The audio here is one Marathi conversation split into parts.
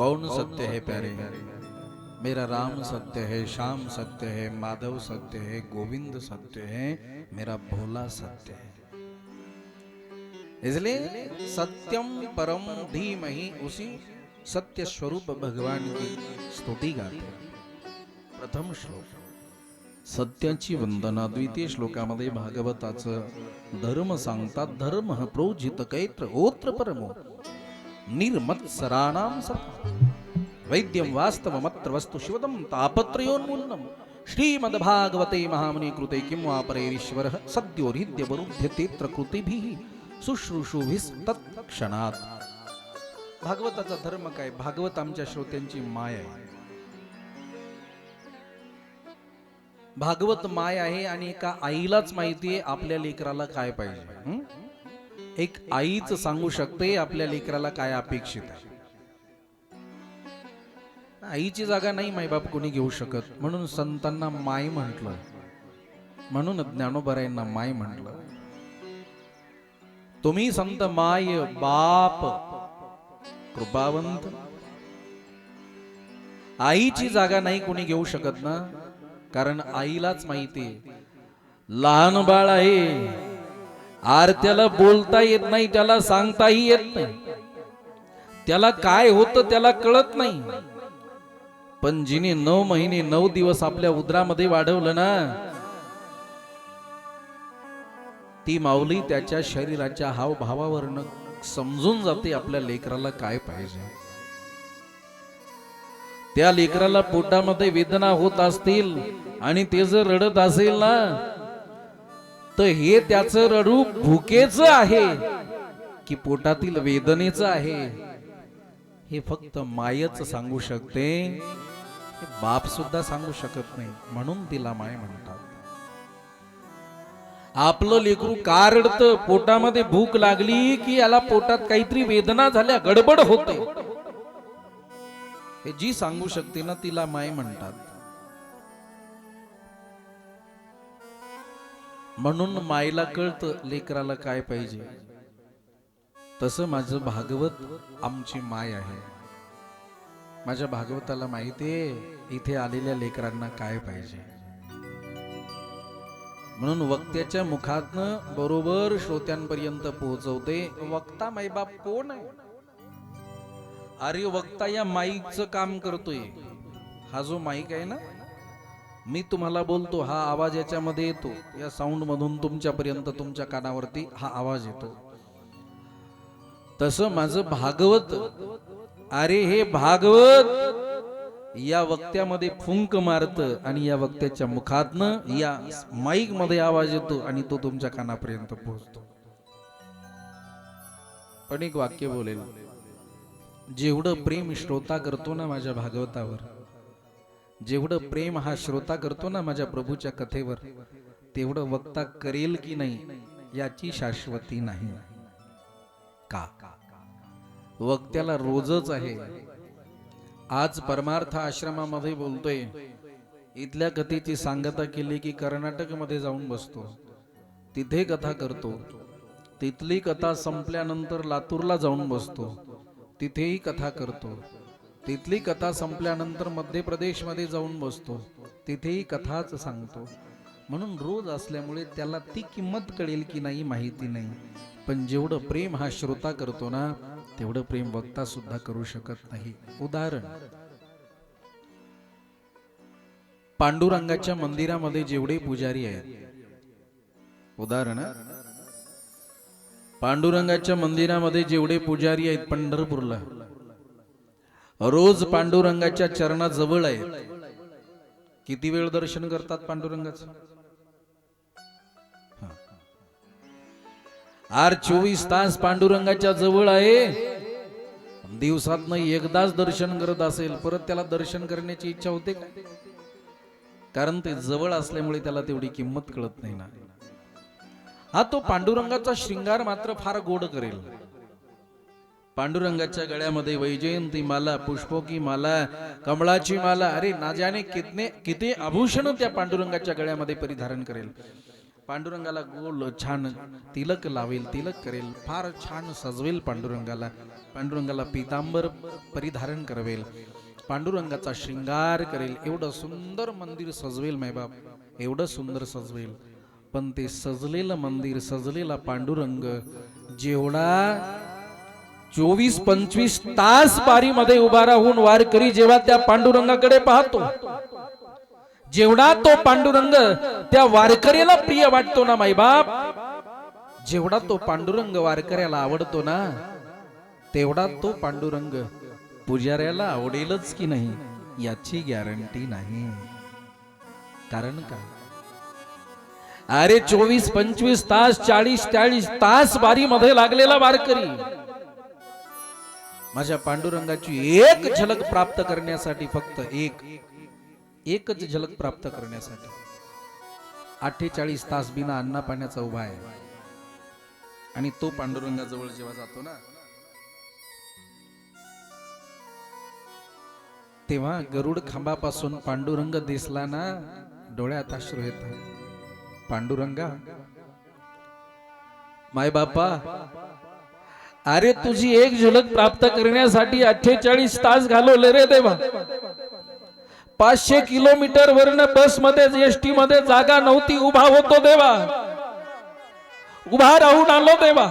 कौन सत्य है प्यारे? मेरा राम सत्य है, श्याम सत्य है, माधव सत्य है, गोविंद सत्य है, मेरा भोला सत्य है। इसलिए सत्यम परम धीमहि, उसी सत्य स्वरूप भगवान की स्तुति गाते। प्रथम श्लोक सत्याची वंदना। द्वितीय श्लोकामध्ये भागवताचं धर्म सांगतात। धर्म प्रोजित कैत्र ओत्र परमो निर्मत्सराणाम सत वैद्यम वास्तवमत्र वस्तु शिवदम तापत्रयोन्मूलनम श्रीमद्भागवते महामुनि कृते किं वा परेरीश्वरः सद्यो हृद्य वरुध्यतेत्र कृतिभिः शुश्रूषुभिः तत्क्षणात्। भागवताचा धर्म काय? भागवत आमच्या श्रोत्यांची माय आहे। भागवत माय आहे आणि एका आईलाच माहिती आहे आपल्या लेकराला काय पाहिजे। एक आईच सांगू शकते आपल्या लेकराला काय अपेक्षित आहे। आईची जागा नाही मायबाप कोणी घेऊ शकत, म्हणून संतांना माय म्हटलं, म्हणून ज्ञानोबरायांना माय म्हटलं। तुम्ही संत माय बाप कृपावंत। आईची जागा नाही कोणी घेऊ शकत ना, कारण आईलाच माहिती लहान बाळ आहे, त्याला बोलता येत नाही, त्याला सांगताही येत नाही, त्याला काय होतं त्याला कळत नाही। पण जिने 9 महिने 9 दिवस आपल्या उदरामध्ये वाढवलं ना, ती माऊली त्याच्या शरीराच्या हावभावावरनं समजून जाते आपल्या लेकराला काय पाहिजे। त्या लेकराला पोटामध्ये वेदना होत असतील आणि ते जर रडत असेल ना, तर हे त्याचं रडू भुकेचं आहे की पोटातील वेदनेचं आहे, हे फक्त मायच सांगू शकते। बाप सुद्धा सांगू शकत नाही, म्हणून तिला माय म्हणतात। आपलं लेकरू का रडतं? पोटामध्ये भूक लागली की याला पोटात काहीतरी वेदना झाल्या, गडबड होते, हे जी सांगू शकते ना तिला माय म्हणतात। म्हणून मायला कळतं लेकराला काय पाहिजे। तसं माझं भागवत आमची माय आहे। माझ्या भागवताला माहितीये इथे आलेल्या लेकरांना काय पाहिजे, म्हणून वक्त्याच्या मुखातनं बरोबर श्रोत्यांपर्यंत पोहोचवते। वक्ता मायबाप कोण आहे? अरे वक्ता या माईकचं काम करतोय। हा जो माईक आहे ना, मी तुम्हाला बोलतो, हा आवाज याच्यामध्ये येतो, या साऊंड मधून तुमच्यापर्यंत तुमच्या कानावरती हा आवाज येतो। तसं माझं भागवत, अरे हे भागवत या वक्त्यामध्ये फुंक मारतं आणि या वक्त्याच्या मुखातनं या माईक मध्ये आवाज येतो आणि तो तुमच्या कानापर्यंत पोहोचतो। पण एक वाक्य बोलेल, जेवढं प्रेम श्रोता करतो ना माझ्या भागवतावर, जेवढं प्रेम हा श्रोता करतो ना माझ्या प्रभूच्या कथेवर, तेवढं वक्ता करेल की नाही याची शाश्वती नाही। का? वक्त्याला रोजच आहे। आज परमार्थ आश्रमामध्ये बोलतोय, इथल्या कथेची सांगता केली की कर्नाटक मध्ये जाऊन बसतो, तिथे कथा करतो, तिथली कथा संपल्यानंतर लातूरला जाऊन बसतो, तिथेही कथा करतो, तिथली कथा संपल्यानंतर मध्य प्रदेश मध्ये जाऊन बसतो, तिथेही कथाच सांगतो। म्हणून रोज असल्यामुळे त्याला ती किंमत कळेल की नाही माहिती नाही, पण जेवढं प्रेम हा श्रोता करतो ना तेवढं प्रेम वक्ता सुद्धा करू शकत नाही। उदाहरण, पांडुरंगाच्या मंदिरामध्ये जेवढे पुजारी आहेत, उदाहरण, पांडुरंगाच्या मंदिरामध्ये जेवढे पुजारी आहेत पंढरपूरला, रोज पांडुरंगाच्या चरणाजवळ आहेत, किती वेळ दर्शन करतात पांडुरंगाचं? 24 तास पांडुरंगाच्या जवळ आहे। दिवसातनं एकदाच दर्शन करत असेल, परत त्याला दर्शन करण्याची इच्छा होते का? कारण ते जवळ असल्यामुळे त्याला तेवढी किंमत कळत नाही ना। हा तो पांडुरंगाचा श्रृंगार मात्र फार गोड करेल। पांडुरंगाच्या गळ्यामध्ये वैजयंती माला, पुष्पो की माला, कमळाची माला, अरे ना जाने किती आभूषण त्या पांडुरंगाच्या गळ्यामध्ये परिधारण करेल। पांडुरंगाला गोल छान तिलक लावेल, तिलक करेल, फार छान सजवेल पांडुरंगाला. पांडुरंगाला पीतांबर परिधारण करवेल, पांडुरंगाचा श्रृंगार करेल, एवढं सुंदर मंदिर सजवेल मायबाप, एवढं सुंदर सजवेल. पण ते सजलेलं मंदिर, सजलेला पांडुरंग जेवढा 24-25 तास बारीमध्ये उभा राहून वारकरी जेव्हा त्या पांडुरंगाकडे पाहतो, जेवढा तो पांडुरंग त्या वारकऱ्याला प्रिय वाटतो ना माईबाप, जेवढा तो पांडुरंग वारकऱ्याला आवडतो ना, तेवढा तो पांडुरंग पुजाऱ्याला आवडेलच की नाही याची गॅरंटी नाही. कारण का? अरे 24-25 तास, 40-40 तास बारी मध्ये लागलेला वारकरी माझ्या पांडुरंगाची एक झलक प्राप्त करण्यासाठी, फक्त एकच झलक प्राप्त करण्यासाठी 48 तास बिना अन्ना पाण्याचा उभा आहे. आणि तो पांडुरंगाजवळ जेव्हा जातो ना, तेव्हा गरुड खांबापासून पांडुरंग दिसला ना, डोळ्यात अश्रू येतात. पांडुरंगा, माय बापा, अरे तुझी एक झलक प्राप्त करण्यासाठी 48 तास घालवले रे देवा. 500 किलोमीटर वरन बस मध्ये, एसटी मध्ये जागा नव्हती, उभा होतो देवा, उभा राहून आलो देवा.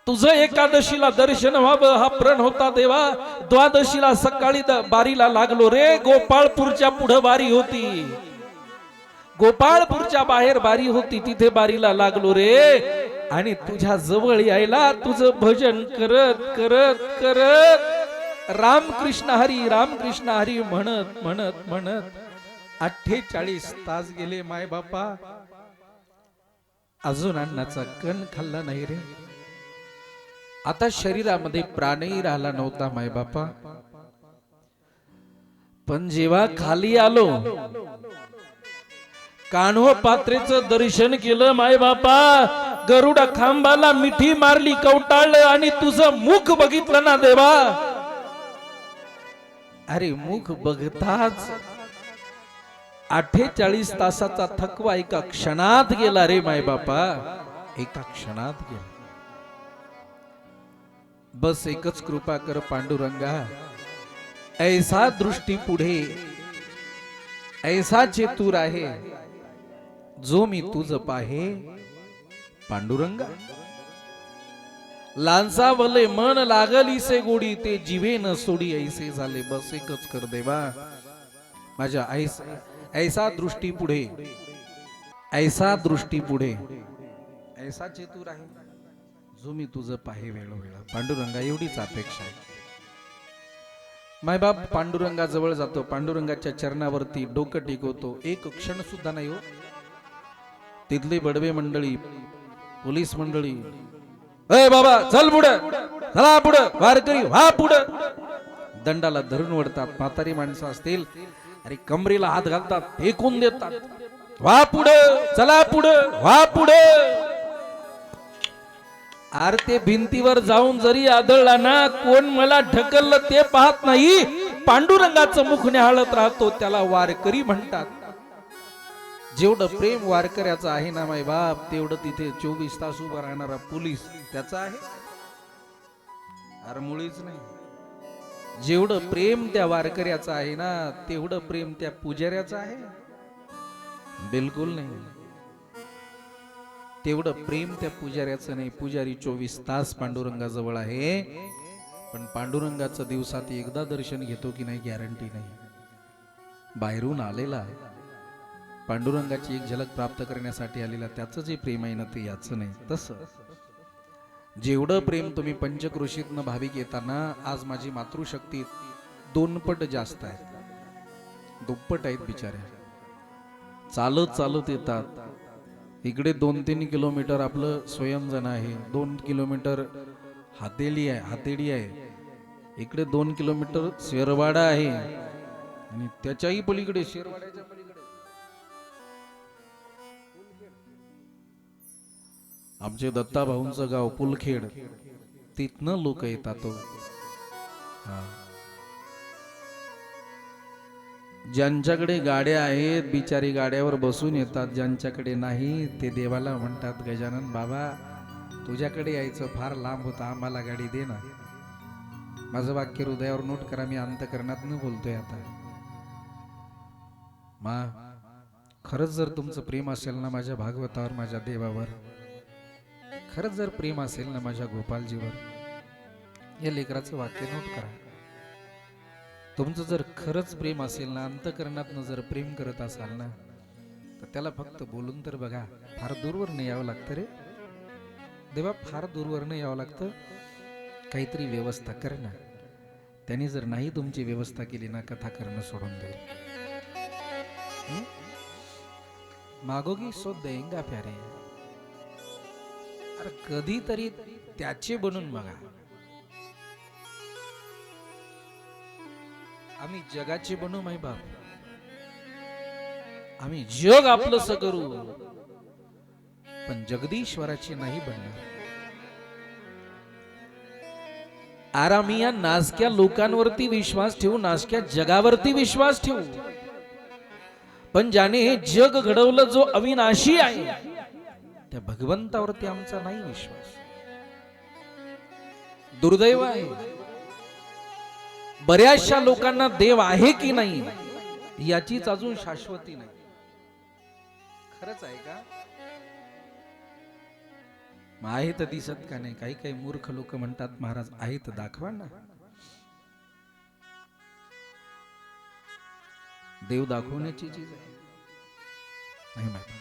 तुझं एकादशीला दर्शन व्हावं हा प्रण होता देवा. द्वादशीला सकाळी बारीला लागलो रे. गोपाळपूरच्या पुढे बारी होती, गोपाळपूरच्या बाहेर बारी होती, तिथे बारीला लागलो रे. आणि तुझ्या जवळ यायला तुझं भजन करत करत करत रामकृष्ण हरी, रामकृष्ण हरी म्हणत म्हणत म्हणत 48 तास गेले माय बापा. अजून अन्नाचा कण खाल्ला नाही रे. आता शरीरामध्ये प्राणही राहिला नव्हता माय बापा. पण जेव्हा खाली आलो, कान्हो पात्रेचं दर्शन केलं माय बापा, गरुडा खांबाला मिठी मारली, कवटाळलं आणि तुझं मुख बघितलं ना देवा. अरे मुख बघताच 48 तासाचा थकवा एका क्षणात गेला रे माय बापा, एका क्षणात गेला. बस एकच कृपा कर पांडुरंगा, ऐसा दृष्टी पुढे, ऐसा चेतूर आहे जो मी तुझ पाहे पांडुरंगा. लांसावले मन लागली से गोडी, ते जीवे न सोडी ऐसे झाले. बस एकच कर देवा माझ्या ऐसा दृष्टी पुढे, ऐसा दृष्टी पुढे, ऐसा चेतूर आहे जो मी तुझं पाहे वेळोवेळा. पांडुरंगा एवढीच अपेक्षा आहे. मायबाप पांडुरंगाजवळ जातो, पांडुरंगाच्या चरणावरती डोकं टेकवतो. एक क्षण सुद्धा नाही हो. तिथली बडवे मंडळी, पोलीस मंडळी, ए बाबा चल पुढे, चला पुढे, वारकरी व्हा पुढे, दंडाला धरून वडतात. म्हातारी माणसं असतील, अरे कमरेला हात घालतात, फेकून देतात. व्हा पुढे, चला पुढे, व्हा पुढे. अरे ते भिंतीवर जाऊन जरी आदळला ना, कोण मला ढकललं ते पाहत नाही, पांडुरंगाचं मुख निहाळत राहतो, त्याला वारकरी म्हणतात. जेवढं प्रेम वारकऱ्याचं आहे ना माय बाप, तेवढं तिथे 24 तास उभा राहणारा पोलीस त्याचा आहे. अरे मुळीच नाही. जेवढं प्रेम त्या वारकऱ्याचं आहे ना, तेवढं प्रेम त्या पुजाऱ्याचं आहे? बिलकुल नाही. तेवढं प्रेम त्या पुजाऱ्याचं नाही. पुजारी 24 तास पांडुरंगाजवळ आहे, पण पांडुरंगाचं दिवसात एकदा दर्शन घेतो की नाही गॅरंटी नाही. बाहेरून आलेला पांडुरंगाची एक झलक प्राप्त करण्यासाठी आलेला त्याचं जे प्रेम आहे ना, ते याचं नाही. तसं जेवढं प्रेम तुम्ही पंचक्रोशीतनं भाविक येताना, आज माझी मातृशक्ती 2 पट जास्त आहे, दुप्पट आहेत बिचाऱ्या. चालत चालत येतात. इकडे 2-3 किलोमीटर आपलं स्वयंजन आहे, 2 किलोमीटर हातेडी आहे, इकडे 2 किलोमीटर शेरवाडा आहे, आणि त्याच्याही पलीकडे, शेरवाड्याच्या पलीकडे आमचे दत्ता भाऊंचं गाव पुलखेड, तिथनं लोक येतात. ज्यांच्याकडे गाड्या आहेत बिचारी गाड्यावर बसून येतात, ज्यांच्याकडे नाही ते देवाला म्हणतात, गजानन बाबा तुझ्याकडे यायचं फार लांब होतं, आम्हाला गाडी दे ना. माझं वाक्य हृदयावर नोट करा, मी अंतकरणात न बोलतोय आता. मा खरंच जर तुमचं प्रेम असेल ना माझ्या भागवतावर, माझ्या देवावर, खरंच जर प्रेम असेल ना माझ्या गोपालजीवर, या लेकराचं वाक्य नोट करा. तुमचं जर खरंच प्रेम असेल ना, अंतकरणातनं जर प्रेम करत असाल ना, तर त्याला फक्त बोलून तर बघा. फार दूरवर नाही यावं लागतं रे देवा, फार दूरवर नाही यावं लागतं. काहीतरी व्यवस्था कर ना. त्याने जर नाही तुमची व्यवस्था केली ना, कथा करणं सोडून देईल. मागोगी सो देंगा प्यारे. अरे कधीतरी त्याचे बनून बघा. आम्ही जगाचे बनू माय बाप, आम्ही जग आपलंसं करू, पण जगदीश्वराची नाही बनणार. आरामी या नासक्या लोकांवरती विश्वास ठेवू, नासक्या जगावरती विश्वास ठेवू, पण ज्याने हे जग घडवलं, जो अविनाशी आहे, त्या भगवंतावरती आमचा नाही विश्वास. दुर्दैव आहे. बऱ्याचशा लोकांना देव आहे की नाही याचीच अजून शाश्वती नाही. खरंच आहे का? आहे तर दिसत का नाही? काही काही मूर्ख लोक म्हणतात, महाराज आहे तर दाखवा ना. देव दाखवण्याची चीज आहे नाही माहिती.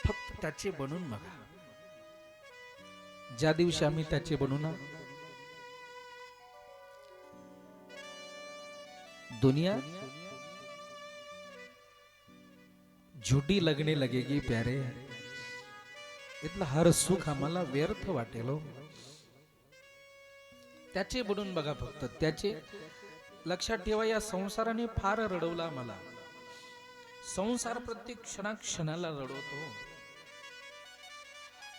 फक्त त्याचे बनून बघा. ज्या दिवशी आम्ही त्याचे बनू ना, दुनिया झूठी लगने लगेगी प्यारे. इथलं हर सुख आम्हाला व्यर्थ वाटेल. त्याचे बनून बघा फक्त त्याचे. लक्षात ठेवा, या संसाराने फार रडवला मला. संसार प्रत्येक क्षणाक्षणाला रडवतो.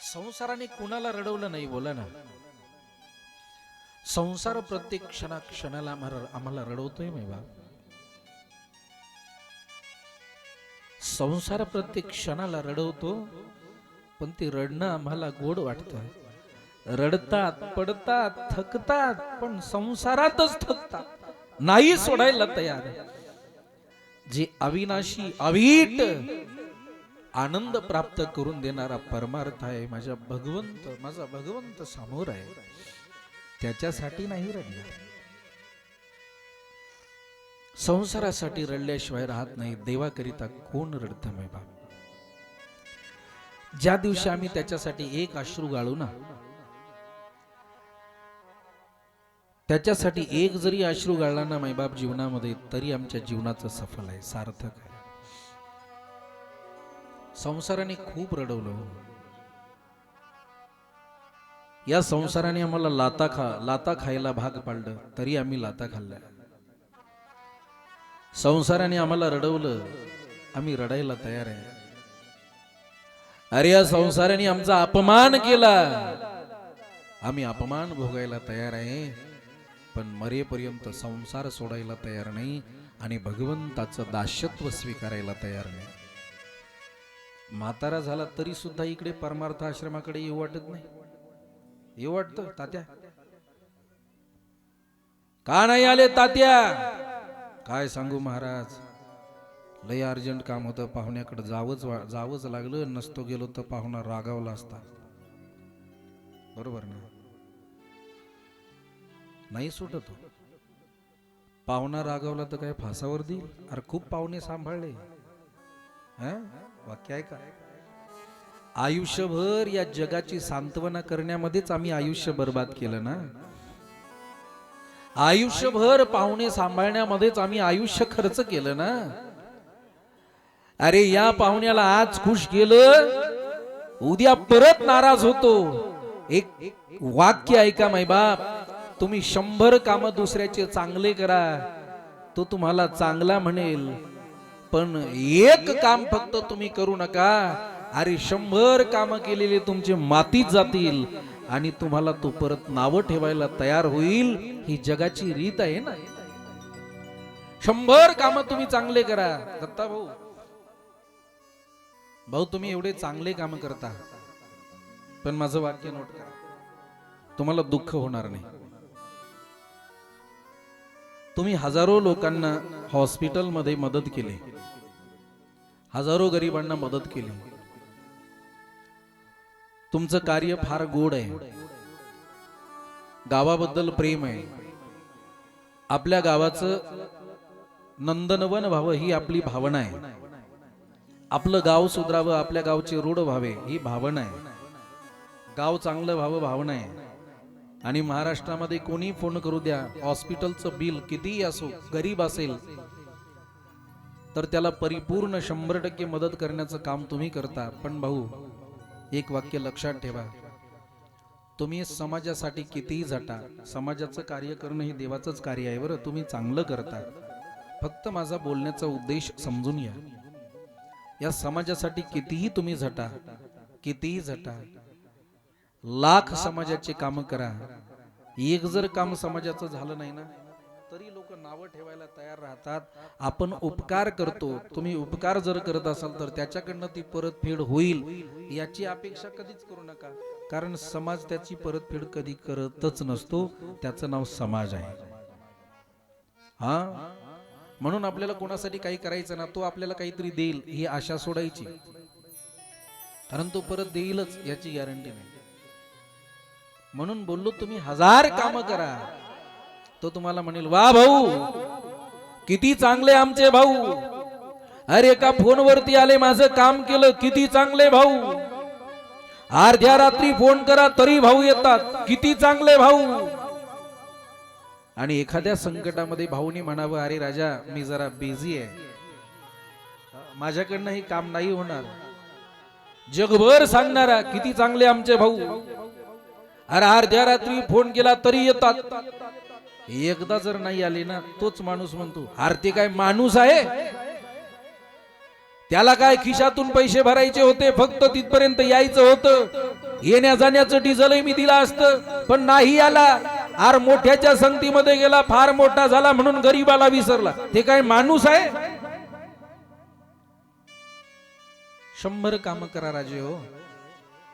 संसाराने कुणाला रडवलं नाही बोला ना. संसार प्रत्येक क्षणाक्षणाला आम्हाला रडवतोय मी बाप. संसार प्रत्येक क्षणाला रडवतो, पण ते रडणं आम्हाला गोड वाटतं. रडतात, पडतात, थकतात, पण संसारातच थकतात, नाही सोडायला तयार. जे अविनाशी अवीट आनंद प्राप्त करून देणारा परमार्थ आहे, माझा भगवंत समोर आहे, त्याच्यासाठी नाही रडणार. संसारासाठी रडल्याशिवाय राहत नाही. देवाकरिता कोण रडतं मै बाप? ज्या दिवशी आम्ही त्याच्यासाठी एक अश्रू गाळू ना, त्याच्यासाठी एक जरी अश्रू गाळला ना मायबाप जीवनामध्ये, तरी आमच्या जीवनाचं सफल आहे, सार्थक आहे. संसाराने खूप रडवलं. या संसाराने आम्हाला लाता खायला भाग पाडलं, तरी आम्ही लाता खाल्ल्या. संसाराने आम्हाला रडवलं, आम्ही रडायला तयार आहे. अरे या संसाराने आमचा अपमान केला, आम्ही अपमान भोगायला तयार आहे. पण मरेपर्यंत संसार सोडायला तयार नाही आणि भगवंताचं दास्यत्व स्वीकारायला तयार नाही. म्हातारा झाला तरी सुद्धा इकडे परमार्थ आश्रमाकडे येऊ वाटत नाही. येऊ वाटतं तात्या? का नाही आले तात्या? काय सांगू महाराज, लय अर्जंट काम होतं, पाहुण्याकडे जावंच लागलं. नसतो गेलो तर पाहुणा रागावला असता. बरोबर ना? नाही सुटत हो. पाहुणा रागावला तर काय फासावर देईल? अरे खूप पाहुणे सांभाळले. वाक्य आहे का? आयुष्यभर या जगाची सांत्वना करण्यामध्येच आम्ही आयुष्य बर्बाद केलं ना. आयुष्यभर पाहुणे सांभाळण्यामध्येच आम्ही आयुष्य खर्च केलं ना. अरे या पाहुण्याला आज खुश केलं, उद्या परत नाराज होतो. एक वाक्य ऐका माय बाप, तुम्ही 100 काम दुसऱ्याचे चांगले करा, तो तुम्हाला चांगला म्हणेल, पण एक काम फक्त तुम्ही करू नका. अरे 100 काम केलेले तुमचे मातीत जातील आणि तुम्हाला तो परत नावं ठेवायला तयार होईल, ही जगाची रीत आहे ना. 100 काम तुम्ही चांगले करा. दत्ता भाऊ, भाऊ तुम्ही एवढे चांगले काम करता, पण माझं वाक्य नोट करा, तुम्हाला दुःख होणार नाही. तुम्ही हजारो लोकांना हॉस्पिटलमध्ये मदत केली, हजारो गरिबांना मदत केली. तुमचं कार्य फार गोड आहे, गावाबद्दल प्रेम आहे. आपल्या गावाचं नंदनवन व्हावं ही आपली भावना आहे. आपलं गाव सुधारावं, आपल्या गावचे रोड व्हावे ही भावना आहे. गाव चांगलं व्हावं भावना आहे. आणि महाराष्ट्रामध्ये कोणी फोन करू द्या, हॉस्पिटलचं बिल कितीही असो, गरीब असेल तर त्याला परिपूर्ण 100% मदत करण्याचं काम तुम्ही करता. पण भाऊ, एक वाक्य लक्षात ठेवा, तुम्ही समाजासाठी कितीही झटा, समाजाचं कार्य करणं हे देवाचंच कार्य आहे बरं. तुम्ही चांगलं करता, फक्त माझा बोलण्याचा उद्देश समजून घ्या. या समाजासाठी कितीही तुम्ही झटा, कितीही झटा, लाख समाजाचे काम करा, एक जर काम समाजाचं झालं नाही ना, तरी लोक नावं ठेवायला तयार राहतात. आपण उपकार करतो, तुम्ही उपकार जर करत असाल तर त्याच्याकडनं ती परतफेड होईल याची अपेक्षा कधीच करू नका. कारण समाज त्याची परतफेड कधी करतच नसतो, त्याचं नाव समाज आहे. हा, म्हणून आपल्याला कोणासाठी काही करायचं ना, तो आपल्याला काहीतरी देईल ही आशा सोडायची, कारण तो परत देईलच याची गॅरंटी नाही. म्हणून बोललो, तुम्ही 1000 काम करा, तो तुम्हाला म्हणेल वा भाऊ किती चांगले आमचे भाऊ, अरे एका फोनवरती आले, माझं काम केलं, किती चांगले भाऊ. अर्ध्या रात्री फोन करा तरी भाऊ येतात, किती चांगले भाऊ. आणि एखाद्या संकटामध्ये भाऊनी म्हणावं, अरे राजा मी जरा बिझी आहे, माझ्याकडनं हे काम नाही होणार. जगभर सांगणारा किती चांगले आमचे भाऊ, अरे अर्ध्या रात्री फोन केला तरी येतात. एकदा जर नाही आले ना, तोच माणूस म्हणतो, अरे ते काय माणूस आहे, त्याला काय खिशातून पैसे भरायचे होते, फक्त तिथपर्यंत यायचं होतं, येण्या जाण्याचं डिझेलही मी दिला असतं, पण नाही आला. आर मोठ्याच्या संगतीमध्ये गेला, फार मोठा झाला म्हणून गरीबाला विसरला. ते काय माणूस आहे? 100 काम करा राजे हो,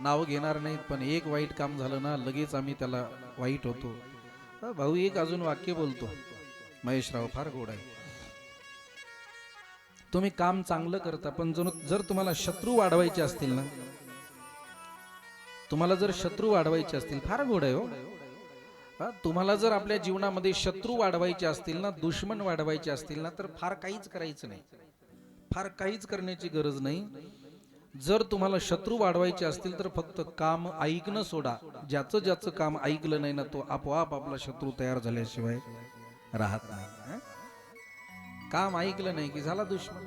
नाव घेणार नाहीत, पण एक वाईट काम झालं ना लगेच आम्ही त्याला वाईट होतो. भाऊ एक अजून वाक्य बोलतो, महेशराव फार गोड आहे. तुम्ही काम चांगलं करता, पण जर तुम्हाला शत्रू वाढवायचे असतील ना, तुम्हाला जर शत्रू वाढवायचे असतील, फार गोड आहे हो. तुम्हाला जर आपल्या जीवनामध्ये शत्रू वाढवायचे असतील ना, दुश्मन वाढवायचे असतील ना, तर फार काहीच करायचं नाही, फार काहीच करण्याची गरज नाही. जर तुम्हाला शत्रू वाढवायचे असतील तर फक्त काम ऐकणं सोडा. ज्याचं ज्याचं काम ऐकलं नाही ना, तो आपोआप आपला शत्रू तयार झाल्याशिवाय राहत नाही. काम ऐकलं नाही की झाला दुश्मन.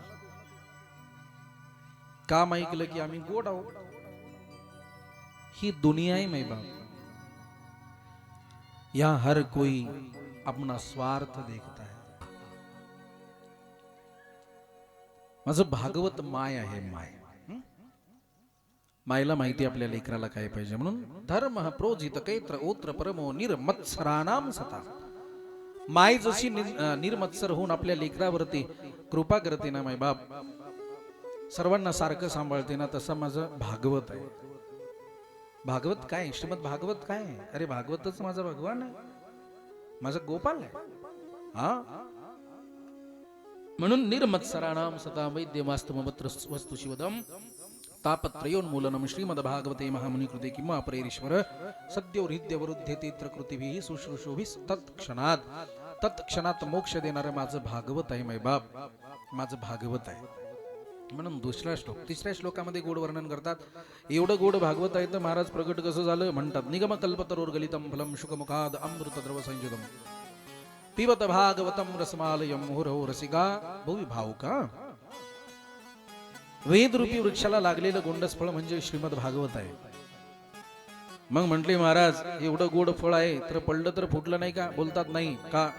काम ऐकलं की आम्ही गोड आहोत. ही दुनिया है मै बाप, यहां हर कोई अपना स्वार्थ देखता है. माझं भागवत माय आहे, माय. मायला माहिती आपल्या लेकराला काय पाहिजे, म्हणून धर्म प्रोजित कैत्र ओत्र परमो निर्मत्सराणाम सता. माय जशी निर्मत्सर होऊन आपल्या लेकरावरती कृपा करते ना माय बाप, सर्वांना सारखं सांभाळते ना, तसं माझं भागवत आहे. भागवत काय, श्रीमद भागवत काय? अरे भागवतच माझा भगवान आहे, माझा गोपाल आहे. हा, म्हणून निर्मत्सराणाम सता वैद्यमास्तमत्र वस्तु शिवदम तापत्रयोन्मूलनम श्रीमद्भागवते महामुनि कृते किंवा अपरेरीश्वर सद्यो हृदय वरुध्यते कृतीभिः शुश्रूषोभिः तत्क्षणात मोक्ष देणारं माझं भागवत आहे मै बाप, माझं भागवत आहे. म्हणून दुसरा श्लोक, तिसऱ्या श्लोकामध्ये गोड वर्णन करतात. एवढं गोड भागवत आहे तर महाराज प्रगट कसं झालं म्हणतात. निगम कल्पतरोर्गलितम फलम शुकमुखाद अमृत द्रव संयुतम पिबत भागवतम रसमालयम मुहुरहो रसिका भुवि भावुका. वेद रूपी वृक्षाला लागलेलं गोंडस फळ म्हणजे श्रीमद भागवत आहे. मग म्हटले महाराज एवढं गोड फळ आहे तर पडलं तर फुटलं नाही का? बोलतात नाही का,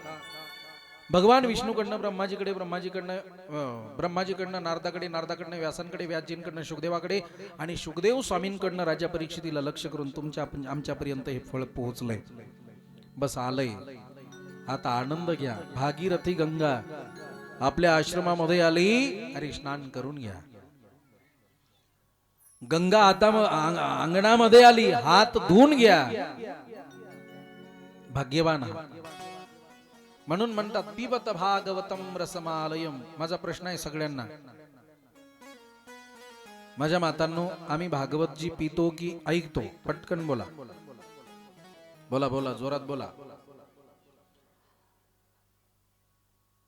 भगवान विष्णूकडनं ब्रह्माजीकडे, ब्रह्माजीकडनं नारदाकडे, नारदाकडनं व्यासांकडे, व्यासजींकडनं शुकदेवाकडे आणि शुकदेव स्वामींकडनं राजा परीक्षितीला लक्ष करून आमच्यापर्यंत हे फळ पोहोचलंय. बस आलंय. आता आनंद घ्या. भागीरथी गंगा आपल्या आश्रमामध्ये आली. अरे स्नान करून घ्या. गंगा आता अंगणामध्ये आली. हात धुवून घ्या. भाग्यवान हा. म्हणून म्हणतात पिबत भागवतम रसमालयम. माझा प्रश्न आहे सगळ्यांना, माझ्या मातांनो, आम्ही भागवत जी पितो की ऐकतो? पटकन बोला. बोला बोला, जोरात बोला.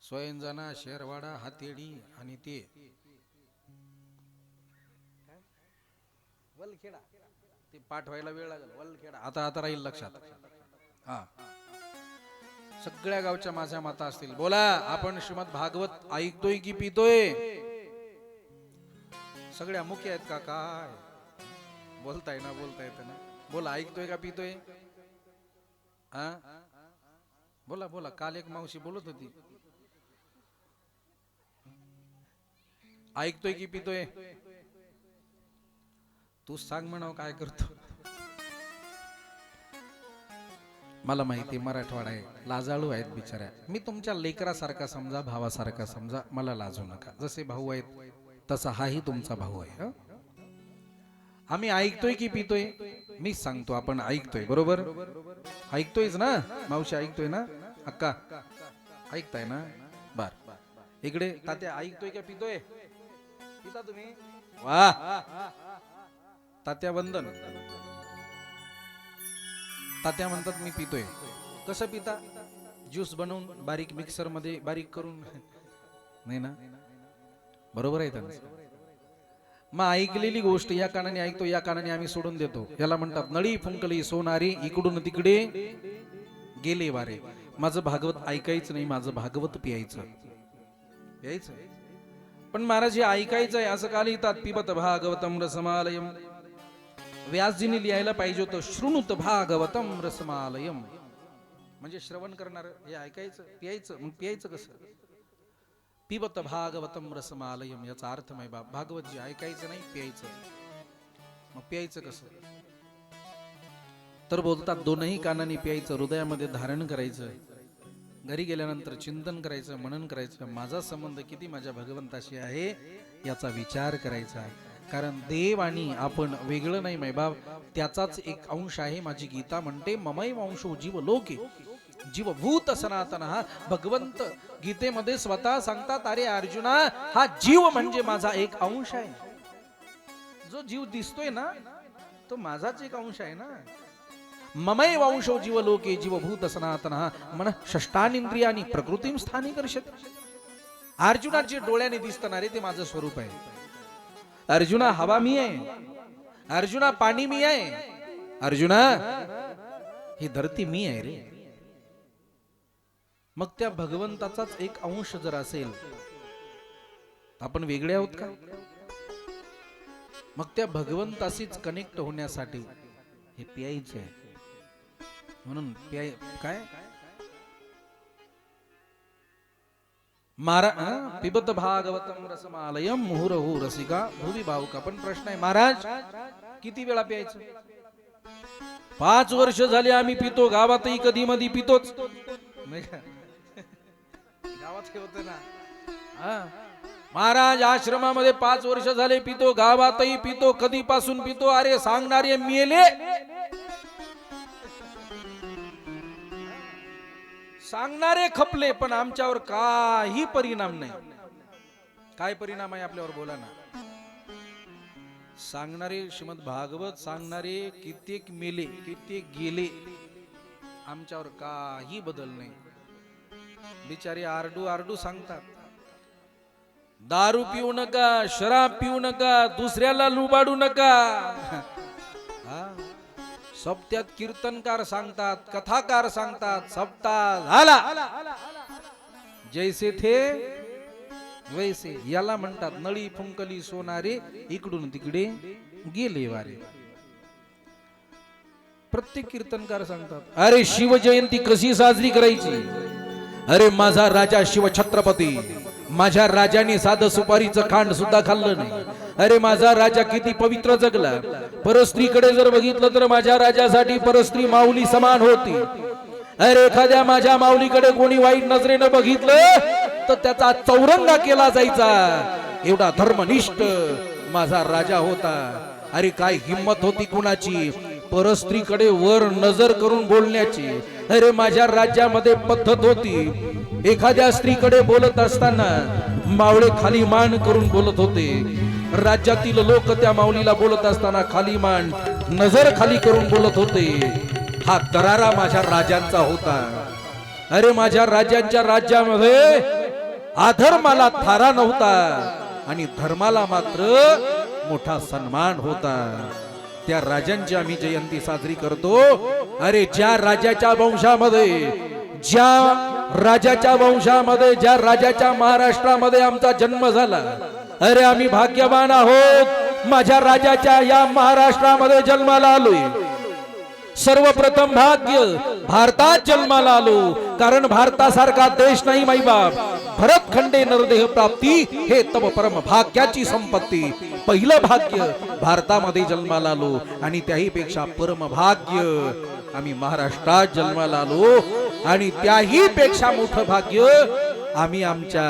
स्वयंजना, शेरवाडा, हातेडी आणि ते वलखेडा, ते पाठ व्हायला वेळ लागेल. वलखेडा आता राहील लक्षात. हा, सगळ्या गावच्या माझ्या माता असतील. बोला, आपण श्रीमद भागवत ऐकतोय की पितोय? सगळ्या मुख्य आहेत का? काय बोलताय ना? बोलता येतं ना? बोला, ऐकतोय का पितोय? हा, बोला बोला. काल एक मावशी बोलत होती, ऐकतोय की पितोय? तू सांग म्हणाव, काय करतो? मला माहिती मराठवाडा आहे, लाजाळू आहेत बिचाऱ्या. मी तुमच्या लेकरासारखा समजा, भावासारखा समजा, मला लाजू नका. जसे भाऊ आहेत तसा हाही तुमचा भाऊ आहे. आम्ही ऐकतोय की पितोय? मी सांगतो, आपण ऐकतोय. बरोबर ऐकतोयच ना? मावशी ऐकतोय ना? अक्का ऐकताय ना? बर, इकडे तात्या ऐकतोय का पितोय? पिता तुम्ही? वाह, तात्या वंदन. तात्या म्हणतात मी पितोय. कसं पिता? ज्यूस बनवून बारीक मिक्सर मध्ये बारीक करून? नाही ना? बरोबर आहे त्यांचं. मग ऐकलेली गोष्ट या कानाने ऐकतो, या कानाने आम्ही सोडून देतो. याला म्हणतात नळी फुंकली सोनारी, इकडून तिकडे गेले वारे. माझं भागवत ऐकायचं नाही, माझं भागवत पियायचं. पण महाराज हे ऐकायचंय असं का लिहितात? पिबत भागवतम रसमालयम. व्यासजींनी लिहायला पाहिजे होतं शृणुत भागवतम रसमालयम. म्हणजे श्रवण करणार, हे ऐकायचं, पियायचं. मग पियायचं कसं? पिबत भागवतम रसमालयम याचा अर्थ माय बाप, भागवत जी ऐकायचं नाही, पियायचं. मग पियायचं कसं? तर बोलतात दोनही कानांनी प्यायचं, हृदयामध्ये धारण करायचं, घरी गेल्यानंतर चिंतन करायचं, मनन करायचं. माझा संबंध किती माझ्या भगवंताशी आहे याचा विचार करायचा. कारण देव आणि आपण वेगळं नाही मैबाब, त्याचाच एक अंश आहे. माझी गीता म्हणते ममैव अंशो जीव लोके जीवभूत सनातन. हा भगवंत गीतेमध्ये स्वतः सांगतात, अरे अर्जुना, हा जीव म्हणजे माझा एक अंश आहे. जो जीव दिसतोय ना, तो माझाच एक अंश आहे ना. ममैव अंशो जीव लोके जीवभूत सनातन मन षष्ठानींद्रियानी प्रकृतीम स्थानी कर्षति. अर्जुना जे डोळ्याने दिसतं ना रे, ते माझं स्वरूप आहे. अर्जुना हवा मी आहे, अर्जुना पाणी मी आहे, अर्जुना ही धरती मी आहे रे. मग त्या भगवंताचाच एक अंश जर असेल, आपण वेगळे आहोत का? मग त्या भगवंताशीच कनेक्ट होण्यासाठी हे प्यायचं आहे. म्हणून काय पिबत भागवतम रसमालयम मुहुरहु रसिका भुवि भावुका. पण प्रश्न आहे महाराज, किती वेळा प्यायचं? 5 वर्ष झाले आम्ही पितो, गावातही कधी मधी पितोच. गावात हे होतं ना. महाराज आश्रमामध्ये 5 वर्ष झाले पितो, गावातही पितो, कधीपासून पितो? अरे सांगणारे मेले, सांगणारे खपले, पण आमच्यावर काही परिणाम नाही. काय परिणाम आहे आपल्यावर? बोला ना. सांगणारे श्रीमद भागवत सांगणारे कित्येक मेले, कित्येक गेले, आमच्यावर काही बदल नाही. बिचारे आरडू आरडू सांगतात, दारू पिऊ नका, शराब पिऊ नका, दुसऱ्याला लुबाडू नका. सप्त्यात कीर्तनकार सांगतात, कथाकार सांगतात, सप्ताह झाला जैसे थे वैसे. याला म्हणतात नळी फुंकली सोनारे, इकडून तिकडे गेले वारे. प्रत्येक कीर्तनकार सांगतात, अरे शिवजयंती कशी साजरी करायची, अरे माझा राजा शिवछत्रपती, माझ्या राजाने साधं सुपारीचं खांड सुद्धा खाल्लं नाही. अरे माझा राजा किती पवित्र जगला. परस्त्रीकडे जर बघितलं तर माझ्या राजासाठी परस्त्री माऊली समान होती. अरे एखाद्या माझ्या माऊलीकडे कोणी वाईट नजरेनं बघितलं तर त्याचा चौरंगा केला जायचा. एवढा धर्मनिष्ठ माझा राजा होता. अरे काय हिम्मत होती कुणाची परस्त्रीकडे वर नजर करून बोलण्याची. अरे माझ्या राज्यामध्ये पद्धत होती, एखाद्या स्त्रीकडे बोलत असताना मावळे खाली मान करून बोलत होते. राज्यातील लोक त्या माऊलीला बोलत असताना खाली मान नजर खाली करून बोलत होते. हा दरारा माझ्या राजांचा होता. अरे माझ्या राजांच्या राज्यामध्ये अधर्माला थारा नव्हता आणि धर्माला मात्र मोठा सन्मान होता. त्या राजांची आम्ही जयंती साजरी करतो. अरे ज्या राजाच्या वंशामध्ये, ज्या राजाच्या महाराष्ट्रामध्ये आमचा जन्म झाला, अरे आम्ही भाग्यवान आहोत. माझ्या राजाच्या या महाराष्ट्रामध्ये जन्माला आलोय. सर्वप्रथम भाग्य भारतात जन्माला आलो, कारण भारतासारखा देश नाही माईबाप. भरतखंडे नरदेह प्राप्ती हे तब परम भाग्याची संपत्ती. पहिलं भाग्य भारतामध्ये जन्माला आलो आणि त्याही पेक्षा परम भाग्य आम्ही महाराष्ट्रात जन्माला आलो. आणि त्याही पेक्षा मोठं भाग्य आम्ही आमच्या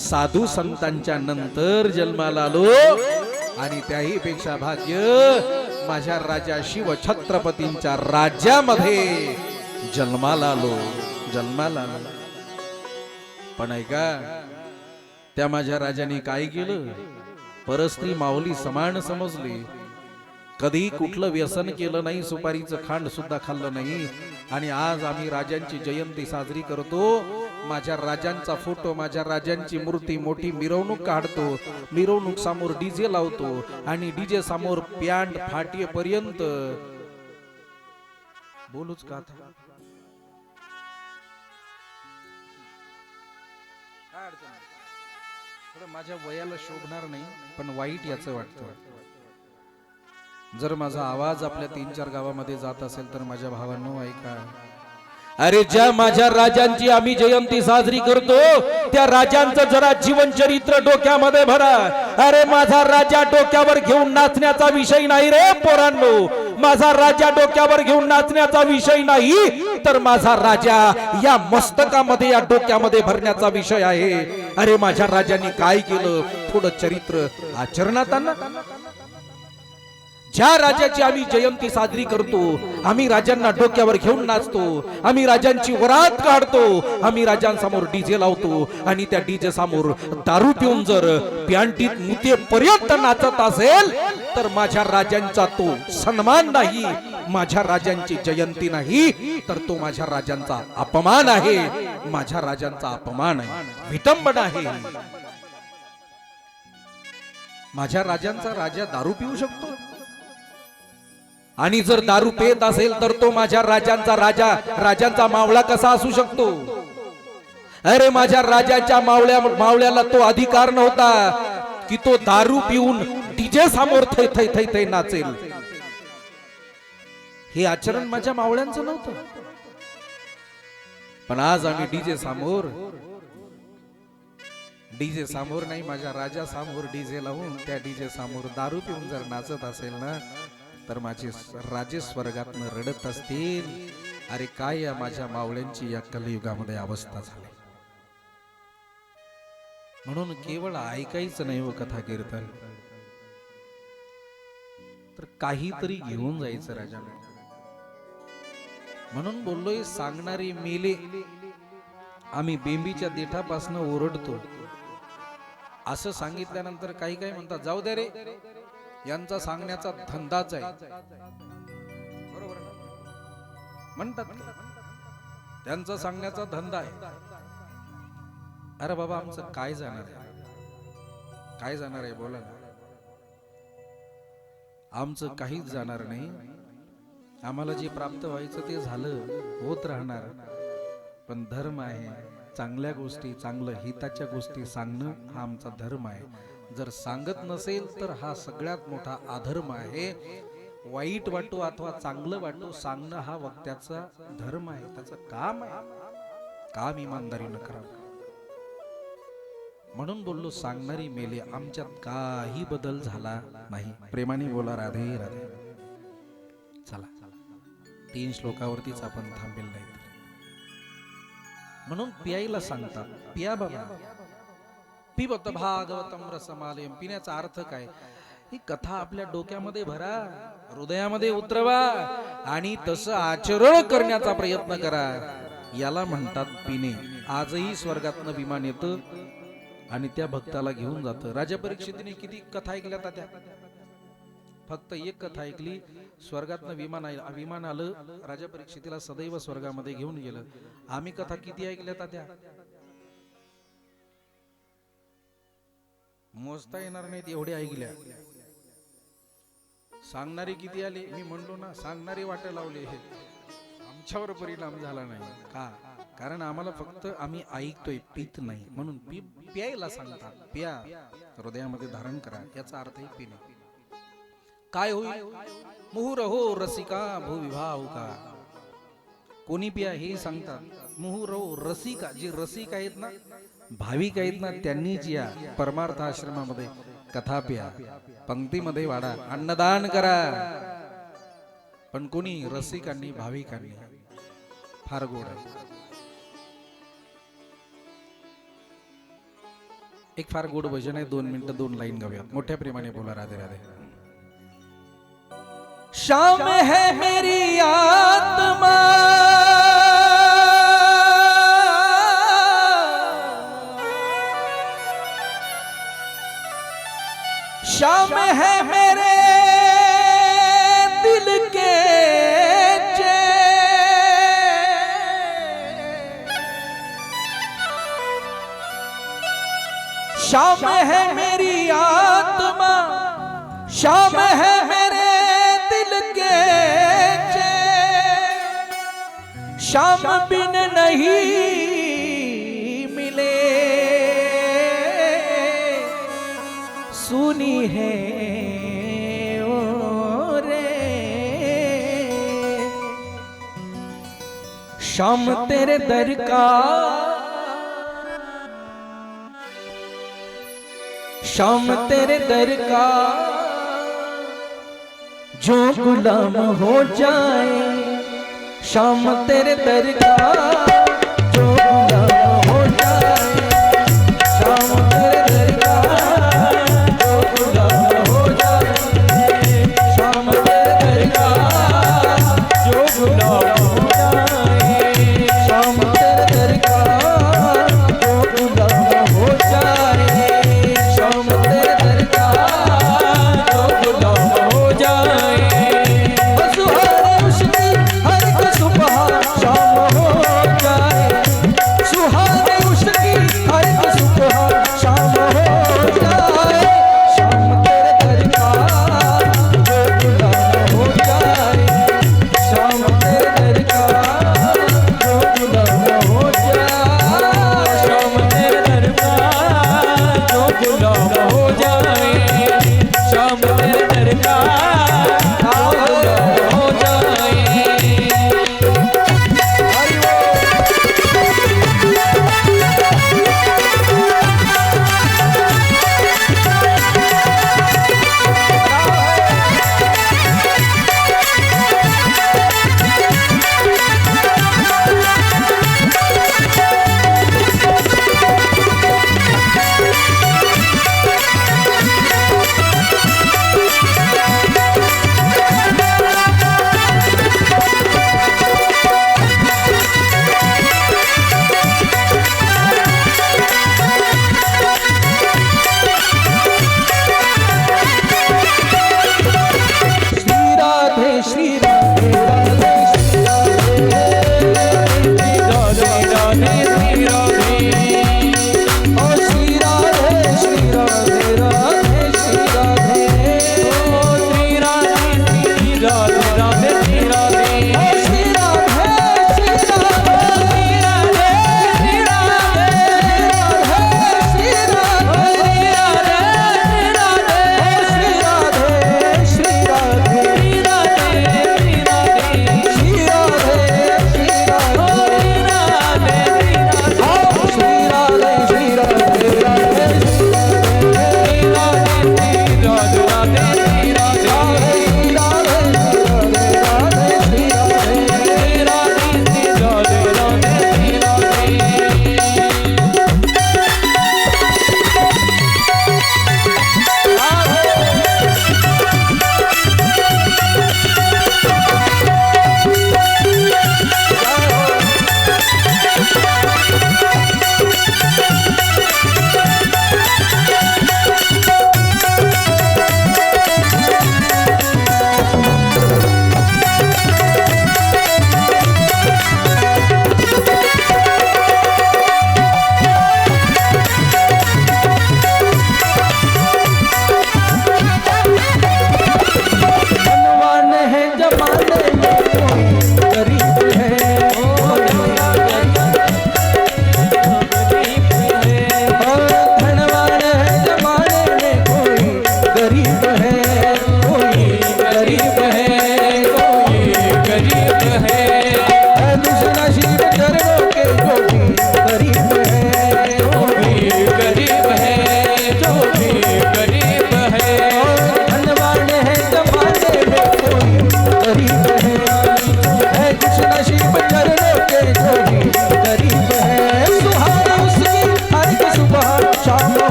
साधू संतांच्या नंतर जन्माला आलो. आणि त्याही पेक्षा भाग्य माझ्या राजा शिव छत्रपतींच्या राज्यामध्ये जन्माला आलो. पण ऐका, त्या माझ्या राजाने काय केलं? परस्त्री माऊली समान समजली. कधी कुठलं व्यसन केलं नाही, सुपारीचं खांड सुद्धा खाल्लं नाही. आणि आज आम्ही राजांची जयंती साजरी करतो. माझ्या राजांचा फोटो, माझ्या राजांची मूर्ती, मोठी मिरवणूक काढतो. मिरवणूक समोर डीजे लावतो आणि डीजे समोर पॅन्ट फाटीपर्यंत बोलूच का था? माझ्या वयाला शोभणार नाही, पण वाईट याचं वाटतं. जर माझा आवाज आपल्या 3-4 गावामध्ये जात असेल तर माझ्या भावांनो ऐका. अरे ज्या माझ्या राजांची आम्ही जयंती साजरी करतो त्या राजांचं जरा जीवन चरित्र डोक्यामध्ये भरा. अरे माझा राजा डोक्यावर घेऊन नाचण्याचा विषय नाही रे पोरांनो. माझा राजा डोक्यावर घेऊन नाचण्याचा विषय नाही, तर माझा राजा या मस्तकामध्ये, या डोक्यामध्ये भरण्याचा विषय आहे. अरे माझ्या राजांनी काय केलं, थोडं चरित्र आचरणात आणा. ज्या राजाची आम्ही जयंती साजरी करतो, आम्ही राजांना डोक्यावर घेऊन नाचतो, आम्ही राजांची वरात काढतो, आम्ही राजांसमोर डीजे लावतो आणि त्या डीजे समोर दारू पिऊन जर पॅन्टीत मुतेपर्यंत नाचत असेल तर माझ्या राजांचा तो सन्मान नाही, माझ्या राजांची जयंती नाही, तर तो माझ्या राजांचा अपमान आहे. माझ्या राजांचा अपमान आहे, विटंबना आहे. माझ्या राजांचा राजा दारू पिऊ शकतो आणि जर दारू पेत असेल तर तो माझ्या राजांचा राजांचा मावळा कसा असू शकतो? अरे माझ्या राजाच्या मावळ्याला तो अधिकार नव्हता की तो दारू पिऊन डीजे समोर थै थै थै थै नाचेल. हे आचरण माझ्या मावळ्यांचं नव्हतं. पण आज आम्ही डीजे समोर नाही, माझ्या राजा समोर डीजे लावून त्या डीजे समोर दारू पिऊन जर नाचत असेल ना, तर माझे राजे स्वर्गातनं रडत असतील. अरे काय या माझ्या मावळ्यांची या कलियुगामध्ये अवस्था झाली. म्हणून केवळ ऐकायचं नाही व कथा कीर्तन, तर काहीतरी घेऊन जायचं राजा. म्हणून बोललोय, सांगणारे मेले. आम्ही बेंबीच्या देठापासून ओरडतो असं सांगितल्यानंतर काही काही म्हणतात जाऊ दे रे, यांचा सांगण्याचा धंदाच आहे, बरोबर म्हणतात, त्यांचा सांगण्याचा धंदा आहे. अरे बाबा, आमचं काय जाणार आहे बोला ना. आमचं काहीच जाणार नाही. आम्हाला जे प्राप्त व्हायचं ते झालं, होत राहणार. पण धर्म आहे, चांगल्या गोष्टी, चांगलं हिताच्या गोष्टी सांगणं हा आमचा धर्म आहे. जर सांगत नसेल तर हा सगळ्यात मोठा अधर्म आहे. वाईट वाटो अथवा चांगलं वाटो, सांगणं हा वक्त्याचा धर्म आहे, त्याचं काम आहे. काम इमानदारीनं करावं. म्हणून बोललो सांगणारी मेले, आमच्यात काही बदल झाला नाही. प्रेमाने बोला राधे राधे. चला 3 श्लोकावरतीच आपण थांबेल नाही. म्हणून प्यायला सांगतात, पिया बाबा, पिबत भागवतम रसमालयम. पिण्याचा अर्थ काय? ही कथा आपल्या डोक्यामध्ये भरा, हृदयामध्ये उतरवा आणि तसं आचरण करण्याचा प्रयत्न करा. याला म्हणतात पिणे. आजही स्वर्गातनं विमान येतं आणि त्या भक्ताला घेऊन जातं. राजा परीक्षितीने किती कथा ऐकल्या त्या? फक्त एक कथा ऐकली. स्वर्गातनं विमान आलं, राजा परीक्षितीला सदैव स्वर्गामध्ये घेऊन गेलं. आम्ही कथा किती ऐकल्या त्या? मोजता येणार नाहीत एवढे ऐकल्या. सांगणारे किती आले? मी म्हणलो ना, सांगणारे वाटे लावले. आमच्यावर परिणाम झाला नाही का? कारण आम्हाला फक्त आम्ही ऐकतोय, पित नाही. म्हणून प्यायला सांगतात. प्या, हृदयामध्ये धारण करा, याचा अर्थ पिणे. काय होईल? मुहुरहो रसिका भूविभाव का. कोणी पिया हे सांगतात. मुहुरहो रसिका, जे रसिक आहेत ना, भाविक आहेत ना, त्यांनीच या परमार्थ आश्रमामध्ये कथा प्या, पंक्तीमध्ये वाढा, अन्नदान करा. पण कोणी रसिकांनी, भाविकांनी. फार गोड आहे. एक फार गोड भजन आहे. 2 मिनिटं 2 लाईन गाऊयात. मोठ्या प्रेमाने बोला राधे राधे. शाम है मेरी आत्मा, शाम है मेरे दिल के चैन, शाम है मेरी आत्मा, शाम है मेरे दिल के चैन, शाम बिन नहीं मिले सुनी है ओ रे, शाम तेरे दर का, शाम तेरे दर का जो गुलाम हो जाए, शाम तेरे दर का जो गुलाम हो जाए, शाम तेरे दर का जो गुलाम हो जाए, शाम तेरे दर का जो गुलाम हो जाए, शाम तेरे दर का जो गुलाम हो जाए, शाम तेरे दर का जो गुलाम हो जाए। श्री